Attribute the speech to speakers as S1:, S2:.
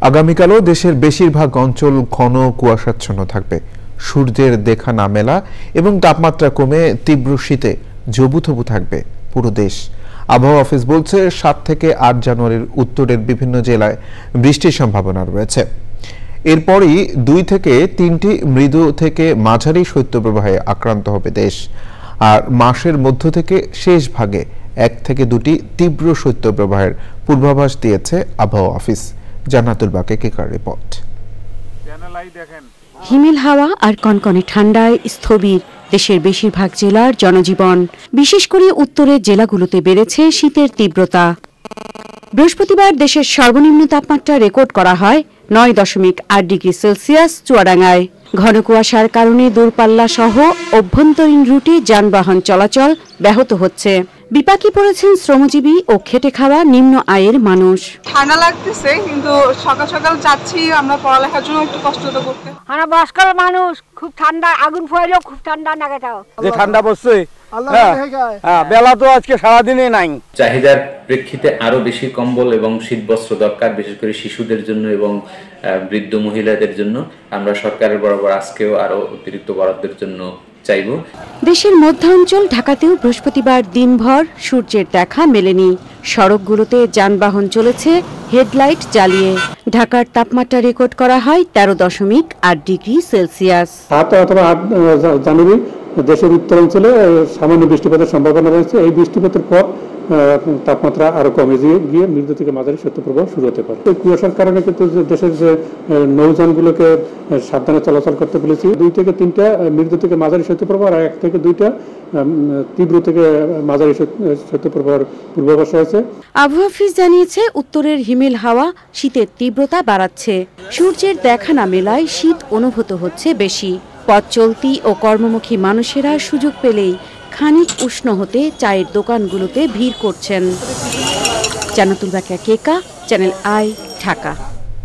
S1: আগামীকালও দেশের বেশিরভাগ অঞ্চল ঘন কুয়াশাচ্ছন্ন থাকবে। সূর্যের দেখা না মেলা এবং তাপমাত্রা কমে তীব্র শীতে জবুথবু থাকবে পুরো দেশ। আবহাওয়া অফিস বলছে ৭ থেকে ৮ জানুয়ারির উত্তরের বিভিন্ন জেলায় বৃষ্টির সম্ভাবনা রয়েছে। এরপরই ২ থেকে ৩টি মৃদু থেকে মাঝারি শৈত্যপ্রবাহে আক্রান্ত হবে দেশ। আর মাসের মধ্য থেকে শেষ ভাগে ১ থেকে ২টি তীব্র শৈত্যপ্রবাহের পূর্বাভাস দিয়েছে আবহাওয়া অফিস। জান্নাতুল বাকের রিপোর্ট।
S2: হিমেল হাওয়া আর কনকনে ঠান্ডায় স্থবির দেশের বেশিরভাগ জেলার জনজীবন। বিশেষ করে উত্তরের জেলাগুলোতে বেড়েছে শীতের তীব্রতা। বৃহস্পতিবার দেশের সর্বনিম্ন তাপমাত্রা রেকর্ড করা হয় ৯.৮ ডিগ্রি সেলসিয়াস চুয়াডাঙ্গায়। ঘন কুয়াশার কারণে দূরপাল্লা সহ অভ্যন্তরীণ রুটে যানবাহন চলাচল ব্যাহত হচ্ছে। বিপাকে পড়েছেন শ্রমজীবী ও খেটে খাওয়া নিম্ন আয়ের মানুষ।
S3: ঠান্ডা লাগতেছে, কিন্তু সকাল সকাল যাচ্ছি আমরা পড়ালেখার জন্য, একটু কষ্ট তো করতে।
S4: আমরা বয়স্ক মানুষ, খুব ঠান্ডা, আগুন ফুয়াইলেও খুব ঠান্ডা লাগে। তাও
S5: যে ঠান্ডা পড়ছে, বেলা তো আজকে সারাদিনে নাই।
S6: চাহিদার প্রেক্ষিতে আরো বেশি কম্বল এবং শীতবস্ত্র দরকার, বিশেষ করে শিশুদের জন্য এবং বৃদ্ধ মহিলাদের জন্য। আমরা সরকারের বরাবর আজকেও আরো অতিরিক্ত বরাদ্দের জন্য চাইব।
S2: দেশের মধ্যাঞ্চল ঢাকাতেও বৃহস্পতিবার দিনভর সূর্যের দেখা মেলেনি। সড়কগুলোতে যানবাহন চলেছে হেডলাইট জ্বালিয়ে। ঢাকার তাপমাত্রা রেকর্ড করা হয় 13.8 ডিগ্রি সেলসিয়াস।
S7: ৭ অথবা ৮ জানুয়ারি দেশের উত্তরাঞ্চলে সামান্য বৃষ্টিপাতের সম্ভাবনা রয়েছে। এই বৃষ্টিপাতের পর তাপমাত্রা আরো কমে গিয়ে মৃদু থেকে মাঝারি শৈত্যপ্রবাহ শুরু হতে পারে। এই কুয়াশার কারণে কিন্তু দেশের যে নৌযানগুলোকে সাবধানে চলাচল করতে বলেছি। ২ থেকে ৩টা মৃদু থেকে মাঝারি শৈত্যপ্রবাহ আর ১ থেকে ২টা তীব্র থেকে মাঝারি শৈত্যপ্রবাহের পূর্বাভাস হয়েছে।
S2: আবহাওয়া অফিস জানিয়েছে, উত্তরের হিমেল হাওয়া শীতের তীব্রতা বাড়াচ্ছে। সূর্যের দেখা না মেলায় শীত অনুভূত হচ্ছে বেশি। পথ চলতি ও কর্মমুখী মানুষেরা সুযোগ পেলেই খানিক উষ্ণ হতে চায়ের দোকানগুলোতে ভিড় করছেন। জান্নাতুল বাকের, চ্যানেল আই, ঢাকা।